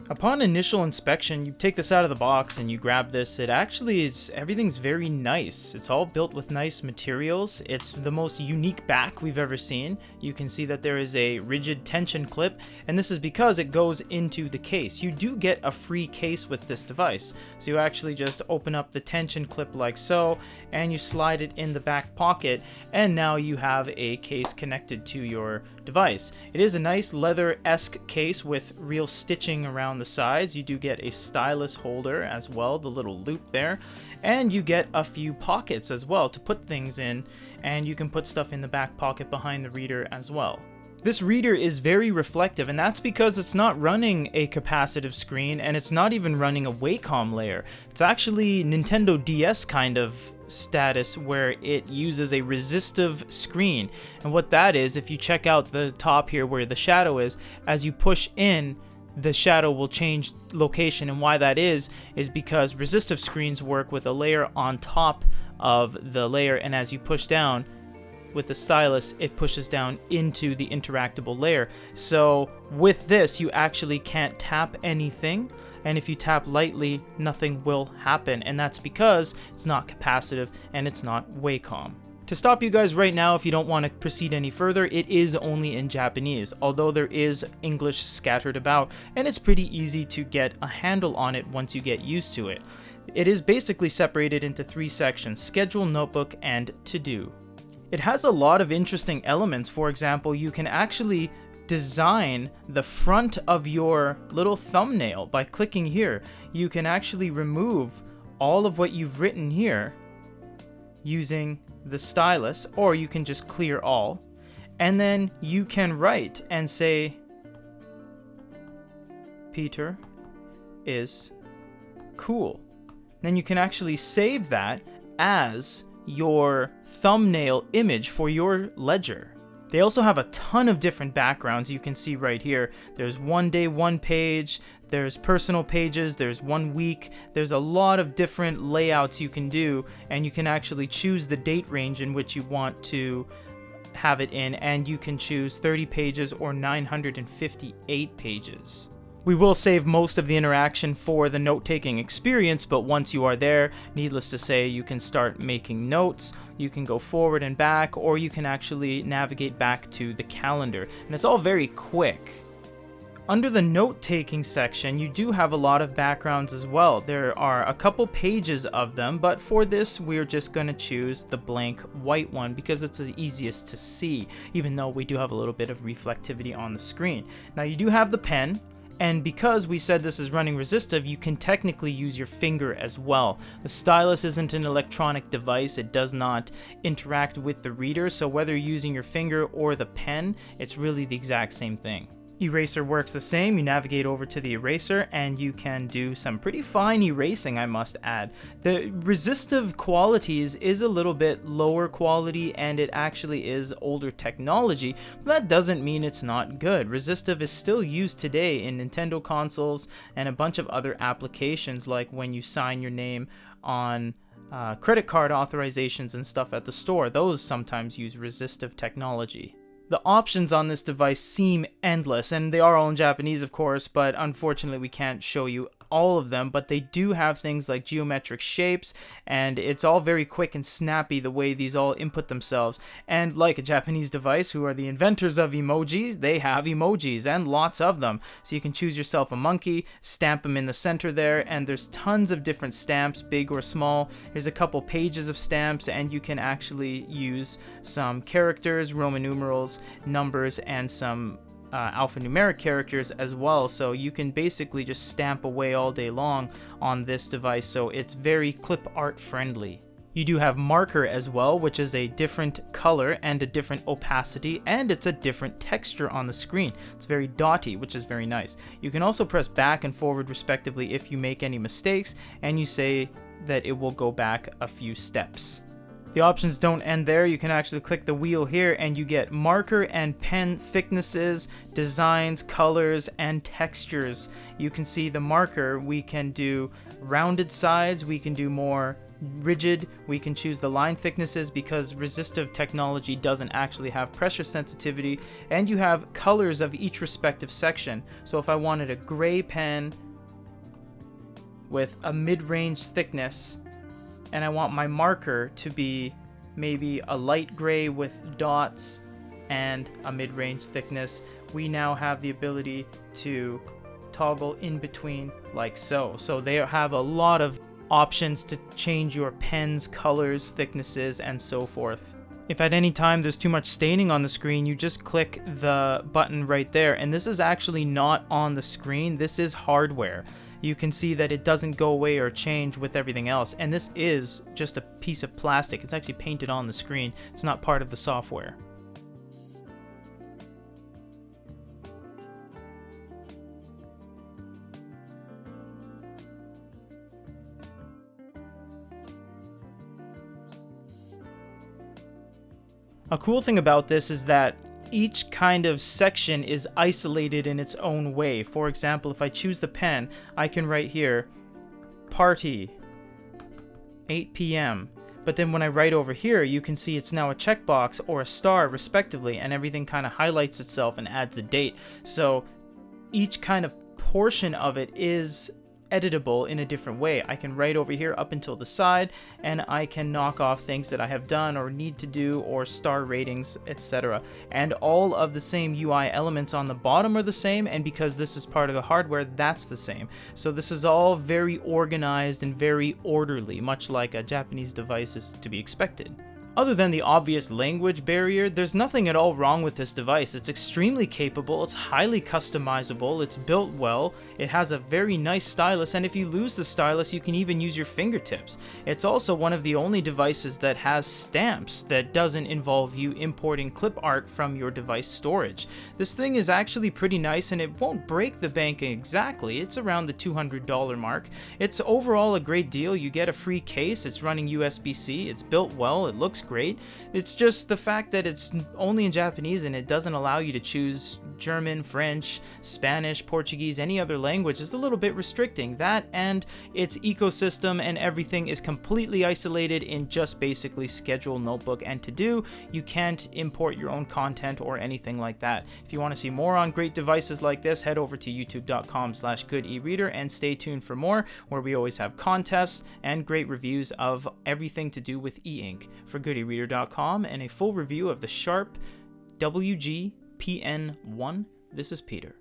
Upon initial inspection, you take this out of the box and you grab this. It actually is, everything's very nice. It's all built with nice materials. It's the most unique back we've ever seen. You can see that there is a rigid tension clip, and this is because it goes into the case. You do get a free case with this device. So you actually just open up the tension clip like so, and you slide it in the back pocket, and now you have a case connected to your device. It is a nice leather-esque case with real stitching around the sides. You do get a stylus holder as well, the little loop there, and you get a few pockets as well to put things in, and you can put stuff in the back pocket behind the reader as well. This reader is very reflective, and that's because it's not running a capacitive screen, and it's not even running a Wacom layer. It's actually Nintendo DS kind of status where it uses a resistive screen. And what that is, if you check out the top here where the shadow is, as you push in, the shadow will change location, and why that is because resistive screens work with a layer on top of the layer, and as you push down with the stylus, it pushes down into the interactable layer. So with this, you actually can't tap anything, and if you tap lightly, nothing will happen, and that's because it's not capacitive and it's not Wacom. To stop you guys right now, if you don't want to proceed any further, it is only in Japanese, although there is English scattered about, and it's pretty easy to get a handle on it once you get used to it. It is basically separated into 3 sections: schedule, notebook, and to-do. It has a lot of interesting elements. For example, you can actually design the front of your little thumbnail by clicking here. You can actually remove all of what you've written here using the stylus, or you can just clear all, and then you can write and say Peter is cool. Then you can actually save that as your thumbnail image for your ledger. They also have a ton of different backgrounds. You can see right here, there's 1 day, 1 page, there's personal pages, there's 1 week, there's a lot of different layouts you can do, and you can actually choose the date range in which you want to have it in, and you can choose 30 pages or 958 pages. We will save most of the interaction for the note-taking experience, but once you are there, needless to say, you can start making notes, you can go forward and back, or you can actually navigate back to the calendar, and it's all very quick. Under the note-taking section, you do have a lot of backgrounds as well. There are a couple pages of them, but for this, we're just going to choose the blank white one because it's the easiest to see, even though we do have a little bit of reflectivity on the screen. Now, you do have the pen, and because we said this is running resistive, you can technically use your finger as well. The stylus isn't an electronic device, it does not interact with the reader, so whether you're using your finger or the pen, it's really the exact same thing. Eraser works the same. You navigate over to the eraser and you can do some pretty fine erasing, I must add. The resistive qualities is a little bit lower quality and it actually is older technology, but that doesn't mean it's not good. Resistive is still used today in Nintendo consoles and a bunch of other applications, like when you sign your name on credit card authorizations and stuff at the store. Those sometimes use resistive technology. The options on this device seem endless, and they are all in Japanese, of course, but unfortunately we can't show you all of them, but they do have things like geometric shapes, and it's all very quick and snappy the way these all input themselves. And like a Japanese device, who are the inventors of emojis, they have emojis, and lots of them. So you can choose yourself a monkey, stamp them in the center there, and there's tons of different stamps, big or small. There's a couple pages of stamps, and you can actually use some characters, Roman numerals, numbers, and some alphanumeric characters as well, so you can basically just stamp away all day long on this device, so it's very clip art friendly. You do have marker as well, which is a different color and a different opacity, and it's a different texture on the screen. It's very dotty, which is very nice. You can also press back and forward respectively if you make any mistakes, and you say that it will go back a few steps. The options don't end there. You can actually click the wheel here and you get marker and pen thicknesses, designs, colors, and textures. You can see the marker. We can do rounded sides. We can do more rigid. We can choose the line thicknesses because resistive technology doesn't actually have pressure sensitivity. And you have colors of each respective section. So if I wanted a gray pen with a mid-range thickness, and I want my marker to be maybe a light gray with dots and a mid-range thickness, we now have the ability to toggle in between like so. So they have a lot of options to change your pen's colors, thicknesses, and so forth. If at any time there's too much staining on the screen, you just click the button right there. And this is actually not on the screen. This is hardware. You can see that it doesn't go away or change with everything else. And this is just a piece of plastic. It's actually painted on the screen. It's not part of the software. A cool thing about this is that each kind of section is isolated in its own way. For example, if I choose the pen, I can write here, party, 8 p.m. But then when I write over here, you can see it's now a checkbox or a star respectively, and everything kind of highlights itself and adds a date. So each kind of portion of it is editable in a different way. I can write over here up until the side, and I can knock off things that I have done or need to do, or star ratings, etc. And all of the same UI elements on the bottom are the same, and because this is part of the hardware, that's the same. So this is all very organized and very orderly, much like a Japanese device is to be expected. Other than the obvious language barrier, there's nothing at all wrong with this device. It's extremely capable, it's highly customizable, it's built well, it has a very nice stylus, and if you lose the stylus, you can even use your fingertips. It's also one of the only devices that has stamps that doesn't involve you importing clip art from your device storage. This thing is actually pretty nice, and it won't break the bank exactly. It's around the $200 mark. It's overall a great deal. You get a free case, it's running USB-C, it's built well, it looks great. It's just the fact that it's only in Japanese and it doesn't allow you to choose German, French, Spanish, Portuguese, any other language is a little bit restricting. That and its ecosystem and everything is completely isolated in just basically Schedule, Notebook, and To Do. You can't import your own content or anything like that. If you want to see more on great devices like this, head over to youtube.com/goodereader and stay tuned for more, where we always have contests and great reviews of everything to do with e-ink. For goodereader.com and a full review of the Sharp WG-PN1, this is Peter.